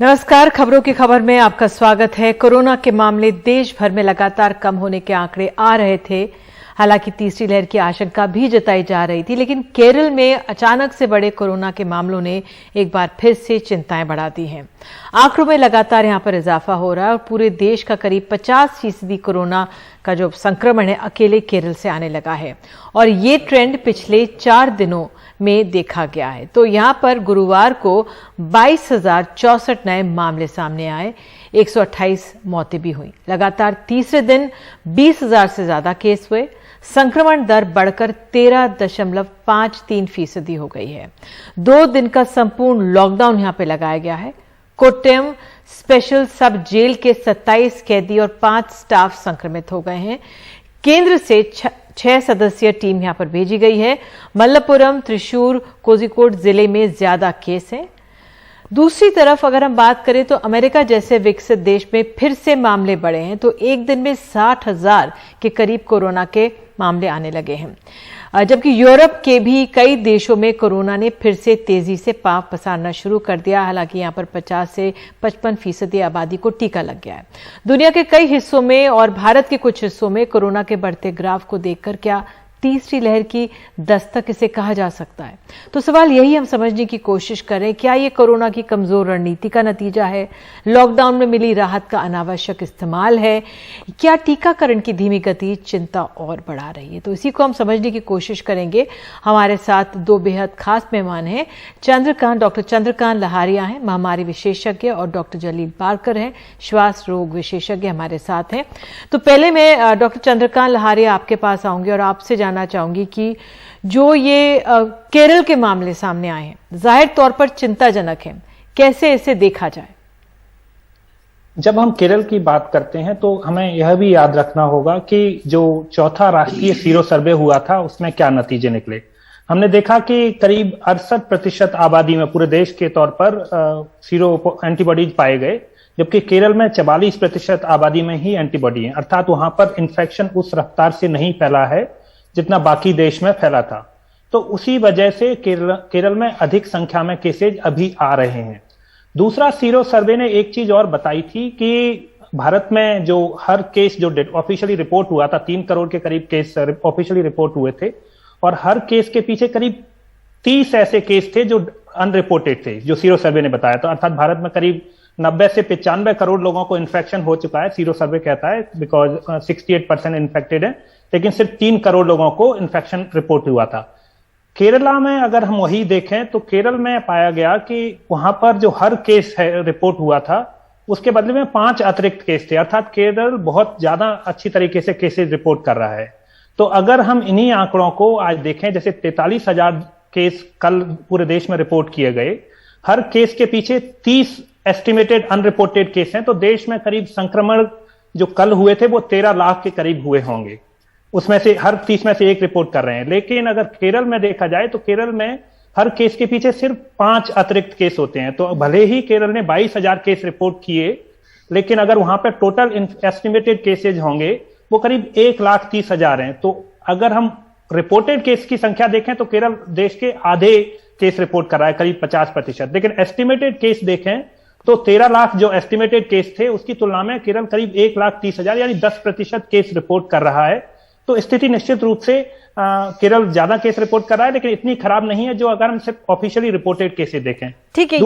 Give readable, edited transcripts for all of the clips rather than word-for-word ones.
नमस्कार, खबरों की खबर में आपका स्वागत है। कोरोना के मामले देश भर में लगातार कम होने के आंकड़े आ रहे थे। हालांकि तीसरी लहर की आशंका भी जताई जा रही थी, लेकिन केरल में अचानक से बढ़े कोरोना के मामलों ने एक बार फिर से चिंताएं बढ़ा दी हैं। आंकड़ों में लगातार यहां पर इजाफा हो रहा है और पूरे देश का करीब 50% कोरोना का जो संक्रमण है अकेले केरल से आने लगा है और ये ट्रेंड पिछले 4 दिनों में देखा गया है। तो यहां पर गुरुवार को 22,064 नए मामले सामने आए, 128 मौतें भी हुई। लगातार तीसरे दिन 20,000 से ज्यादा केस हुए। संक्रमण दर बढ़कर 13.53% हो गई है। 2 दिन का संपूर्ण लॉकडाउन यहां पे लगाया गया है। कोट्टयम स्पेशल सब जेल के 27 कैदी और 5 स्टाफ संक्रमित हो गए हैं। केंद्र से 6 सदस्यीय टीम यहां पर भेजी गई है। मल्लपुरम, त्रिशूर, कोझिकोड जिले में ज्यादा केस हैं। दूसरी तरफ अगर हम बात करें तो अमेरिका जैसे विकसित देश में फिर से मामले बढ़े हैं, तो एक दिन में 60,000 के करीब कोरोना के मामले आने लगे हैं। जबकि यूरोप के भी कई देशों में कोरोना ने फिर से तेजी से पांव पसारना शुरू कर दिया। हालांकि यहां पर 50 से 55% आबादी को टीका लग गया है। दुनिया के कई हिस्सों में और भारत के कुछ हिस्सों में कोरोना के बढ़ते ग्राफ को देखकर क्या तीसरी लहर की दस्तक इसे कहा जा सकता है? तो सवाल यही हम समझने की कोशिश करें, क्या ये कोरोना की कमजोर रणनीति का नतीजा है? लॉकडाउन में मिली राहत का अनावश्यक इस्तेमाल है? क्या टीकाकरण की धीमी गति चिंता और बढ़ा रही है? तो इसी को हम समझने की कोशिश करेंगे। हमारे साथ 2 बेहद खास मेहमान हैं। डॉक्टर चंद्रकांत लहारिया हैं, महामारी विशेषज्ञ, और डॉक्टर जलील पारकर हैं, श्वास रोग विशेषज्ञ, हमारे साथ हैं। तो पहले मैं डॉक्टर चंद्रकांत लहारिया आपके पास आऊंगी और आपसे जानना चाहूंगी कि जो ये केरल के मामले सामने आए हैं, जाहिर तौर पर चिंताजनक है, कैसे इसे देखा जाए? जब हम केरल की बात करते हैं तो हमें यह भी याद रखना होगा कि जो चौथा राष्ट्रीय सीरो सर्वे हुआ था उसमें क्या नतीजे निकले। हमने देखा कि करीब 68% आबादी में पूरे देश के तौर पर सीरो एंटीबॉडीज पाए गए, जबकि केरल में 44% आबादी में ही एंटीबॉडी है। अर्थात वहां पर इंफेक्शन उस रफ्तार से नहीं फैला है जितना बाकी देश में फैला था। तो उसी वजह से केरल में अधिक संख्या में केसेज अभी आ रहे हैं। दूसरा, सीरो सर्वे ने एक चीज और बताई थी कि भारत में जो हर केस जो ऑफिशियली रिपोर्ट हुआ था, 3 करोड़ के करीब केस ऑफिशियली रिपोर्ट हुए थे, और हर केस के पीछे करीब 30 ऐसे केस थे जो अनरिपोर्टेड थे, जो सीरो सर्वे ने बताया था। अर्थात भारत में करीब 90 से 95 करोड़ लोगों को इन्फेक्शन हो चुका है, सीरो सर्वे कहता है, बिकॉज 68% इन्फेक्टेड है, लेकिन सिर्फ 3 करोड़ लोगों को इन्फेक्शन रिपोर्ट हुआ था। केरला में अगर हम वही देखें तो केरल में पाया गया कि वहां पर जो हर केस है रिपोर्ट हुआ था, उसके बदले में 5 अतिरिक्त केस थे। अर्थात केरल बहुत ज्यादा अच्छी तरीके से केसेस रिपोर्ट कर रहा है। तो अगर हम इन्हीं आंकड़ों को आज देखें, जैसे 43,000 केस कल पूरे देश में रिपोर्ट किए गए, हर केस के पीछे 30 एस्टिमेटेड अनरिपोर्टेड केस हैं, तो देश में करीब संक्रमण जो कल हुए थे वो 13 लाख के करीब हुए होंगे। उसमें से हर 30 में से 1 रिपोर्ट कर रहे हैं। लेकिन अगर केरल में देखा जाए तो केरल में हर केस के पीछे सिर्फ 5 अतिरिक्त केस होते हैं। तो भले ही केरल ने 22,000 केस रिपोर्ट किए, लेकिन अगर वहां पर टोटल एस्टिमेटेड केसेज होंगे वो करीब 1,30,000 हैं। तो अगर हम रिपोर्टेड केस की संख्या देखें तो केरल देश के आधे केस रिपोर्ट कर रहा है, करीब 50%। लेकिन एस्टिमेटेड केस देखें तो 13 लाख जो एस्टिमेटेड केस थे उसकी तुलना में केरल करीब 1,30,000 यानी 10% केस रिपोर्ट कर रहा है। तो स्थिति निश्चित रूप से केरल ज्यादा केस रिपोर्ट कर रहा है, लेकिन इतनी खराब नहीं है जो अगर हम सिर्फ ऑफिशियली रिपोर्टेड केसेस देखें। ठीक है,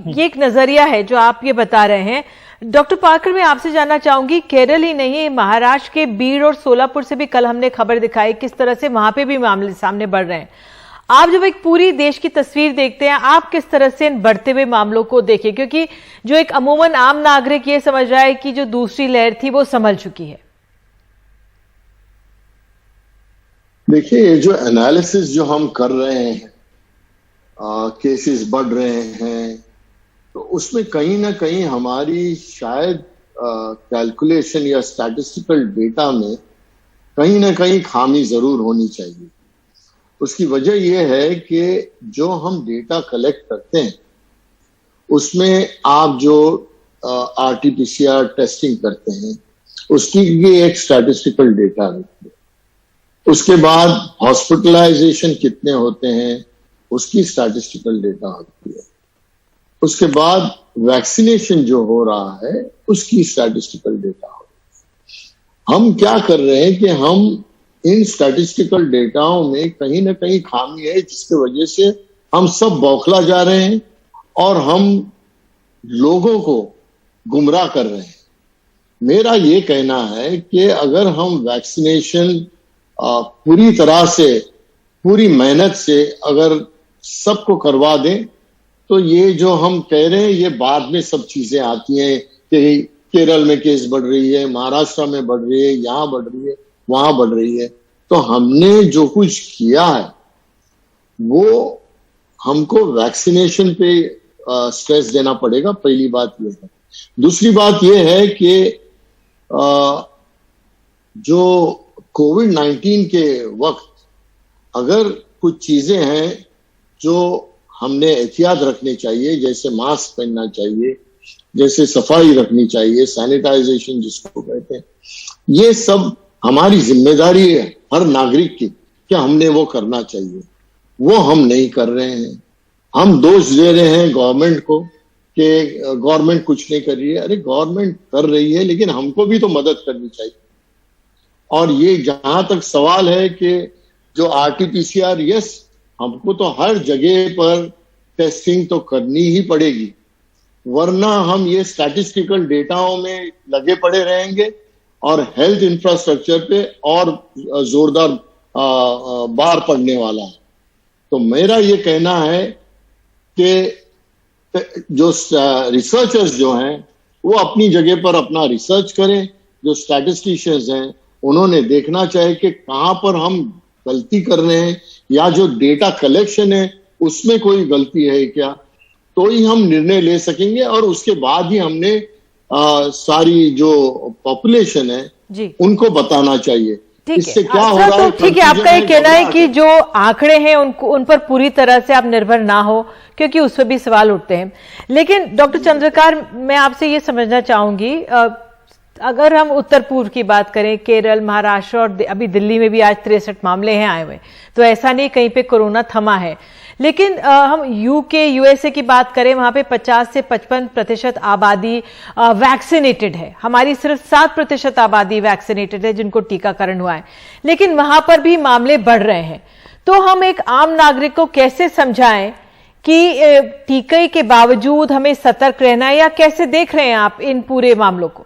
ये एक नजरिया है जो आप ये बता रहे हैं। डॉक्टर पार्कर, मैं आपसे जानना चाहूंगी, केरल ही नहीं, महाराष्ट्र के बीड़ और सोलापुर से भी कल हमने खबर दिखाई किस तरह से वहां पे भी मामले सामने बढ़ रहे हैं। आप जब एक पूरी देश की तस्वीर देखते हैं, आप किस तरह से इन बढ़ते हुए मामलों को देखें? क्योंकि जो एक अमूमन आम नागरिक ये समझ रहा है कि जो दूसरी लहर थी वो संभल चुकी है। देखिए, ये जो एनालिसिस जो हम कर रहे हैं, केसेस बढ़ रहे हैं, तो उसमें कहीं ना कहीं हमारी शायद कैलकुलेशन या स्टैटिस्टिकल डेटा में कहीं ना कहीं खामी जरूर होनी चाहिए। उसकी वजह यह है कि जो हम डेटा कलेक्ट करते हैं उसमें आप जो RT-PCR टेस्टिंग करते हैं उसकी ये एक स्टैटिस्टिकल डेटा है। उसके बाद हॉस्पिटलाइजेशन कितने होते हैं उसकी स्टैटिस्टिकल डेटा होती है। उसके बाद वैक्सीनेशन जो हो रहा है उसकी स्टैटिस्टिकल डेटा हो। हम क्या कर रहे हैं कि हम इन स्टैटिस्टिकल डेटाओं में कहीं ना कहीं खामी है, जिसकी वजह से हम सब बौखला जा रहे हैं और हम लोगों को गुमराह कर रहे हैं। मेरा ये कहना है कि अगर हम वैक्सीनेशन पूरी तरह से, पूरी मेहनत से अगर सबको करवा दें, तो ये जो हम कह रहे हैं ये बाद में सब चीजें आती हैं कि केरल में केस बढ़ रही है, महाराष्ट्र में बढ़ रही है, यहाँ बढ़ रही है, वहां बढ़ रही है। तो हमने जो कुछ किया है वो हमको वैक्सीनेशन पे स्ट्रेस देना पड़ेगा, पहली बात ये है। दूसरी बात ये है कि जो कोविड-19 के वक्त अगर कुछ चीजें हैं जो हमने एहतियात रखनी चाहिए, जैसे मास्क पहनना चाहिए, जैसे सफाई रखनी चाहिए, सैनिटाइजेशन जिसको कहते हैं, ये सब हमारी जिम्मेदारी है हर नागरिक की कि हमने वो करना चाहिए। वो हम नहीं कर रहे हैं। हम दोष दे रहे हैं गवर्नमेंट को कि गवर्नमेंट कुछ नहीं कर रही है। अरे गवर्नमेंट कर रही है, लेकिन हमको भी तो मदद करनी चाहिए। और ये जहां तक सवाल है कि जो RT-PCR, यस, हमको तो हर जगह पर टेस्टिंग तो करनी ही पड़ेगी, वरना हम ये स्टैटिस्टिकल डेटाओं में लगे पड़े रहेंगे और हेल्थ इंफ्रास्ट्रक्चर पे और जोरदार बार पड़ने वाला है। तो मेरा ये कहना है कि जो रिसर्चर्स जो हैं वो अपनी जगह पर अपना रिसर्च करें। जो स्टैटिस्टिशियंस हैं उन्होंने देखना चाहिए कि कहाँ पर हम गलती कर रहे हैं या जो डेटा कलेक्शन है उसमें कोई गलती है क्या, तो ही हम निर्णय ले सकेंगे। और उसके बाद ही हमने सारी जो पॉपुलेशन है जी उनको बताना चाहिए। इससे क्या हो रहा है। ठीक है, आपका ये कहना है कि जो आंकड़े हैं उन पर पूरी तरह से आप निर्भर ना हो, क्योंकि उस पर भी सवाल उठते हैं। लेकिन डॉक्टर चंद्रकार, मैं आपसे ये समझना चाहूंगी, अगर हम उत्तर पूर्व की बात करें, केरल, महाराष्ट्र और अभी दिल्ली में भी आज 63 मामले हैं आए हुए, तो ऐसा नहीं कहीं पे कोरोना थमा है। लेकिन हम USA की बात करें, वहां पे 50 से 55% आबादी वैक्सीनेटेड है। हमारी सिर्फ 7% आबादी वैक्सीनेटेड है जिनको टीकाकरण हुआ है, लेकिन वहां पर भी मामले बढ़ रहे हैं। तो हम एक आम नागरिक को कैसे समझाएं कि टीके के बावजूद हमें सतर्क रहना है, या कैसे देख रहे हैं आप इन पूरे मामलों को?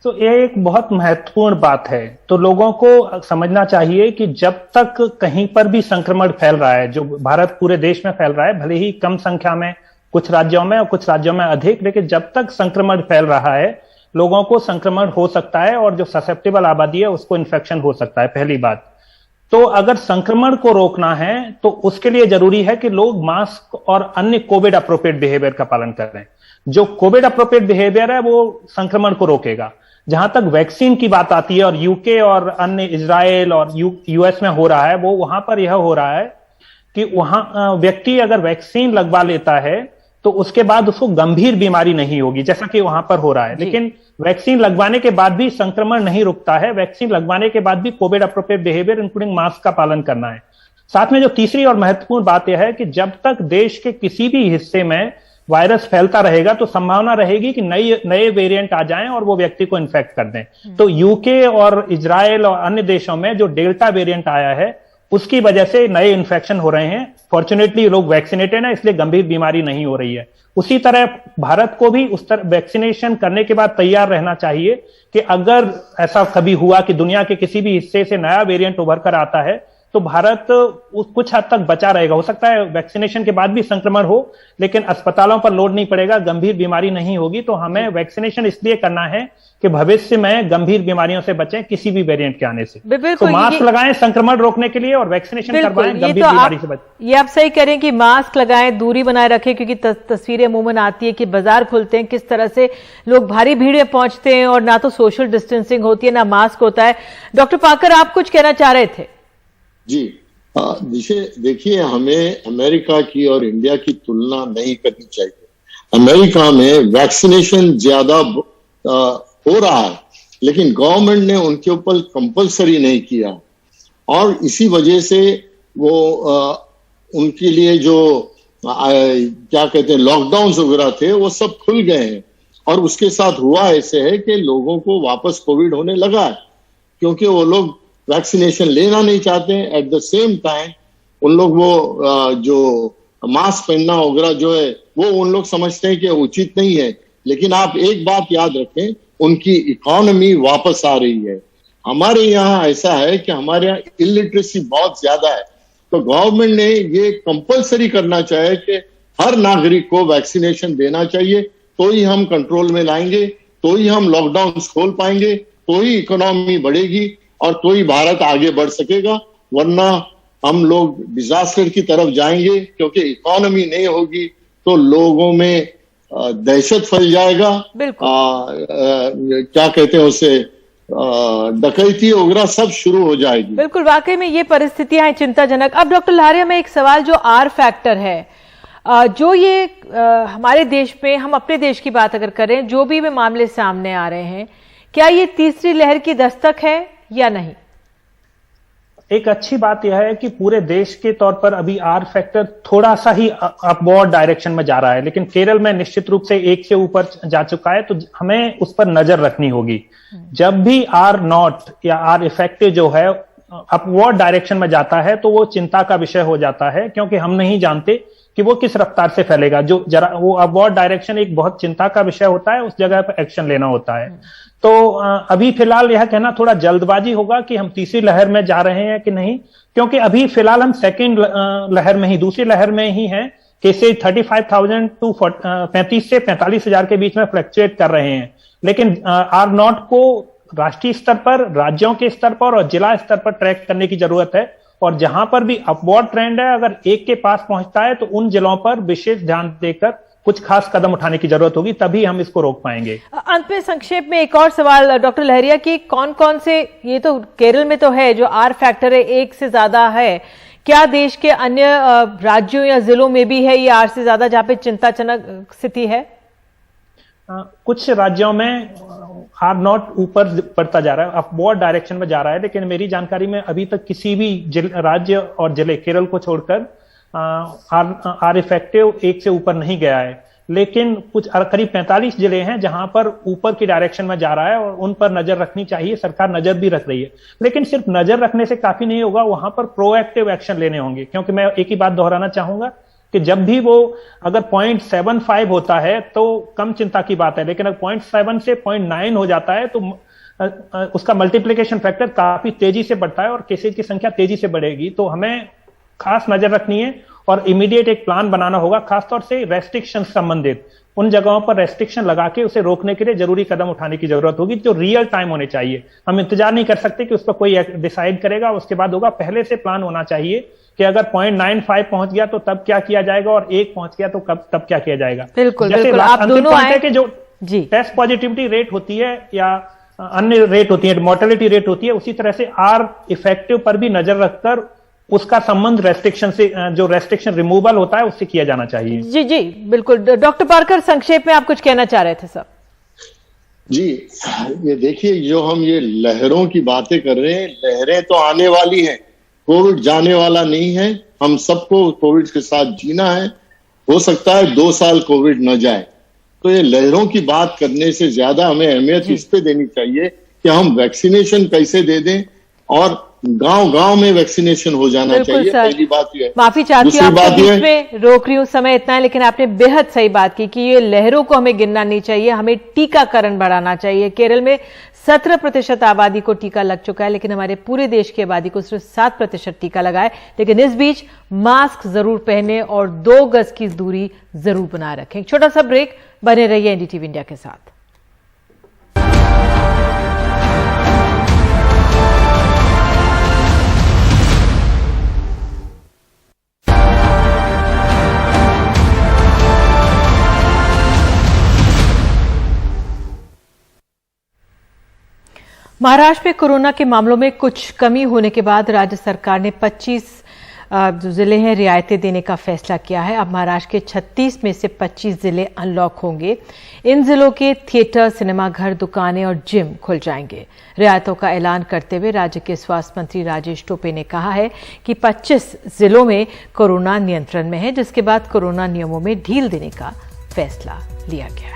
तो ये एक बहुत महत्वपूर्ण बात है। तो लोगों को समझना चाहिए कि जब तक कहीं पर भी संक्रमण फैल रहा है, जो भारत पूरे देश में फैल रहा है, भले ही कम संख्या में कुछ राज्यों में और कुछ राज्यों में अधिक, लेकिन जब तक संक्रमण फैल रहा है लोगों को संक्रमण हो सकता है और जो ससेप्टेबल आबादी है उसको इन्फेक्शन हो सकता है, पहली बात। तो अगर संक्रमण को रोकना है तो उसके लिए जरूरी है कि लोग मास्क और अन्य कोविड अप्रोप्रिएट बिहेवियर का पालन करें। जो कोविड अप्रोप्रिएट बिहेवियर है वो संक्रमण को रोकेगा। जहां तक वैक्सीन की बात आती है, और यूके और अन्य इजराइल और US में हो रहा है, वो वहां पर यह हो रहा है कि वहां व्यक्ति अगर वैक्सीन लगवा लेता है तो उसके बाद उसको गंभीर बीमारी नहीं होगी, जैसा कि वहां पर हो रहा है। लेकिन वैक्सीन लगवाने के बाद भी संक्रमण नहीं रुकता है। वैक्सीन लगवाने के बाद भी Covid appropriate behaviour including mask का पालन करना है। साथ में जो तीसरी और महत्वपूर्ण बात यह है कि जब तक देश के किसी भी हिस्से में वायरस फैलता रहेगा तो संभावना रहेगी कि नए वेरिएंट आ जाएं और वो व्यक्ति को इन्फेक्ट कर दें। तो यूके और इजराइल और अन्य देशों में जो डेल्टा वेरिएंट आया है उसकी वजह से नए इन्फेक्शन हो रहे हैं। फॉर्चुनेटली लोग वैक्सीनेटेड हैं, इसलिए गंभीर बीमारी नहीं हो रही है। उसी तरह भारत को भी उस तरह वैक्सीनेशन करने के बाद तैयार रहना चाहिए कि अगर ऐसा कभी हुआ कि दुनिया के किसी भी हिस्से से नया वेरिएंट उभर कर आता है तो भारत कुछ हद तक बचा रहेगा। हो सकता है वैक्सीनेशन के बाद भी संक्रमण हो, लेकिन अस्पतालों पर लोड नहीं पड़ेगा, गंभीर बीमारी नहीं होगी। तो हमें वैक्सीनेशन इसलिए करना है कि भविष्य में गंभीर बीमारियों से बचें किसी भी वेरिएंट के आने से। तो मास्क लगाएं संक्रमण रोकने के लिए और वैक्सीनेशन करवाएं गंभीर बीमारी से बचें। ये आप सही कह रहे हैं कि मास्क लगाएं, दूरी बनाए रखें, क्योंकि तस्वीरें अमूमन आती है कि बाजार खुलते हैं, किस तरह से लोग भारी भीड़ में पहुंचते हैं और ना तो सोशल डिस्टेंसिंग होती है ना मास्क होता है। डॉक्टर पाकर, आप कुछ कहना चाह रहे थे? जी, देखिए, हमें अमेरिका की और इंडिया की तुलना नहीं करनी चाहिए। अमेरिका में वैक्सीनेशन ज्यादा हो रहा है, लेकिन गवर्नमेंट ने उनके ऊपर कंपलसरी नहीं किया, और इसी वजह से वो उनके लिए जो क्या कहते हैं लॉकडाउन वगैरह थे वो सब खुल गए हैं। और उसके साथ हुआ ऐसे है कि लोगों को वापस कोविड होने लगा है, क्योंकि वो लोग वैक्सीनेशन लेना नहीं चाहते हैं। एट द सेम टाइम उन लोग वो जो मास्क पहनना वगैरह जो है वो उन लोग समझते हैं कि उचित नहीं है। लेकिन आप एक बात याद रखें, उनकी इकोनॉमी वापस आ रही है। हमारे यहाँ ऐसा है कि हमारे यहाँ इलिटरेसी बहुत ज्यादा है, तो गवर्नमेंट ने ये कंपलसरी करना चाहिए कि हर नागरिक को वैक्सीनेशन देना चाहिए, तो ही हम कंट्रोल में लाएंगे, तो ही हम लॉकडाउन खोल पाएंगे, तो ही इकोनॉमी बढ़ेगी और तो ही भारत आगे बढ़ सकेगा। वरना हम लोग डिजास्टर की तरफ जाएंगे, क्योंकि इकोनॉमी नहीं होगी तो लोगों में दहशत फैल जाएगा। क्या कहते हैं उसे, डकैती वगैरह सब शुरू हो जाएगी। बिल्कुल, वाकई में ये परिस्थितियां हैं चिंताजनक। अब डॉक्टर लहारिया में एक सवाल, जो आर फैक्टर है, जो ये हमारे देश में, हम अपने देश की बात अगर करें, जो भी मामले सामने आ रहे हैं, क्या ये तीसरी लहर की दस्तक है या नहीं? एक अच्छी बात यह है कि पूरे देश के तौर पर अभी आर फैक्टर थोड़ा सा ही अपवर्ड डायरेक्शन में जा रहा है, लेकिन केरल में निश्चित रूप से 1 से ऊपर जा चुका है, तो हमें उस पर नजर रखनी होगी। जब भी आर नॉट या आर इफेक्टिव जो है अपवर्ड डायरेक्शन में जाता है तो वो चिंता का विषय हो जाता है, क्योंकि हम नहीं जानते कि वो किस रफ्तार से फैलेगा। जो जरा वो अपवर्ड डायरेक्शन एक बहुत चिंता का विषय होता है, उस जगह पर एक्शन लेना होता है। तो अभी फिलहाल यह कहना थोड़ा जल्दबाजी होगा कि हम तीसरी लहर में जा रहे हैं कि नहीं, क्योंकि अभी फिलहाल हम सेकेंड लहर में ही, दूसरी लहर में ही हैं। केसेज 35,000 टू 35 से 45,000 के बीच में फ्लक्चुएट कर रहे हैं। लेकिन आर नॉट को राष्ट्रीय स्तर पर, राज्यों के स्तर पर और जिला स्तर पर ट्रैक करने की जरूरत है। और जहां पर भी अपवर्ड ट्रेंड है, अगर 1 के पास पहुंचता है तो उन जिलों पर विशेष ध्यान देकर कुछ खास कदम उठाने की जरूरत होगी, तभी हम इसको रोक पाएंगे। अंत में संक्षेप में एक और सवाल डॉक्टर लहरिया की, कौन कौन से, ये तो केरल में तो है जो आर फैक्टर है 1 से ज्यादा है, क्या देश के अन्य राज्यों या जिलों में भी है ये आर से ज्यादा, जहां पे चिंताजनक स्थिति है? कुछ राज्यों में आर नॉट ऊपर बढ़ता जा रहा है, अपवर्ड डायरेक्शन में जा रहा है, लेकिन मेरी जानकारी में अभी तक किसी भी राज्य और जिले, केरल को छोड़कर, आर इफेक्टिव 1 से ऊपर नहीं गया है। लेकिन कुछ करीब 45 जिले हैं जहां पर ऊपर की डायरेक्शन में जा रहा है और उन पर नजर रखनी चाहिए। सरकार नजर भी रख रही है, लेकिन सिर्फ नजर रखने से काफी नहीं होगा, वहां पर प्रोएक्टिव एक्शन लेने होंगे। क्योंकि मैं एक ही बात दोहराना चाहूंगा कि जब भी वो अगर 0.75 होता है तो कम चिंता की बात है, लेकिन अगर 0.7 से 0.9 हो जाता है तो उसका मल्टीप्लिकेशन फैक्टर काफी तेजी से बढ़ता है और केसेज की संख्या तेजी से बढ़ेगी। तो हमें खास नजर रखनी है और इमीडिएट एक प्लान बनाना होगा, खासतौर से रेस्ट्रिक्शन संबंधित उन जगहों पर रेस्ट्रिक्शन लगा के उसे रोकने के लिए जरूरी कदम उठाने की जरूरत होगी, जो रियल टाइम होने चाहिए। हम इंतजार नहीं कर सकते कि उस पर कोई डिसाइड करेगा उसके बाद होगा, पहले से प्लान होना चाहिए कि अगर 0.95 पहुंच गया तो तब क्या किया जाएगा और 1 पहुंच गया तो तब क्या किया जाएगा। बिल्कुल, जैसे बिल्कुल, आप दोनों आए कि जो टेस्ट पॉजिटिविटी रेट होती है या अन्य रेट होती है, मोर्टेलिटी रेट होती है, उसी तरह से आर इफेक्टिव पर भी नजर रखकर उसका संबंध रेस्ट्रिक्शन से, जो रेस्ट्रिक्शन रिमूवल होता है उससे किया जाना चाहिए। जी जी बिल्कुल। डॉक्टर पारकर, संक्षेप में आप कुछ कहना चाह रहे थे सर? जी, ये देखिए, जो हम ये लहरों की बातें कर रहे हैं, लहरें तो आने वाली हैं, कोविड जाने वाला नहीं है। हम सबको कोविड के साथ जीना है। हो सकता है 2 साल कोविड न जाए, तो ये लहरों की बात करने से ज्यादा हमें अहमियत इस पे देनी चाहिए कि हम वैक्सीनेशन कैसे दे दें और गांव-गांव में वैक्सीनेशन हो जाना चाहिए। पहली बात ये है। माफी चाहती हूँ, आपको बीच में रोक रही हूँ, समय इतना है, लेकिन आपने बेहद सही बात की कि ये लहरों को हमें गिनना नहीं चाहिए, हमें टीकाकरण बढ़ाना चाहिए। केरल में 17% आबादी को टीका लग चुका है, लेकिन हमारे पूरे देश की आबादी को सिर्फ 7% टीका लगा है। लेकिन इस बीच मास्क जरूर पहने और 2 गज की दूरी जरूर बनाए रखें। एक छोटा सा ब्रेक, बने रहिए एनडीटीवी इंडिया के साथ। महाराष्ट्र में कोरोना के मामलों में कुछ कमी होने के बाद राज्य सरकार ने 25 जो जिले हैं रियायतें देने का फैसला किया है। अब महाराष्ट्र के 36 में से 25 जिले अनलॉक होंगे। इन जिलों के थिएटर, सिनेमाघर, दुकानें और जिम खुल जाएंगे। रियायतों का ऐलान करते हुए राज्य के स्वास्थ्य मंत्री राजेश टोपे ने कहा है कि 25 जिलों में कोरोना नियंत्रण में है, जिसके बाद कोरोना नियमों में ढील देने का फैसला लिया गया है।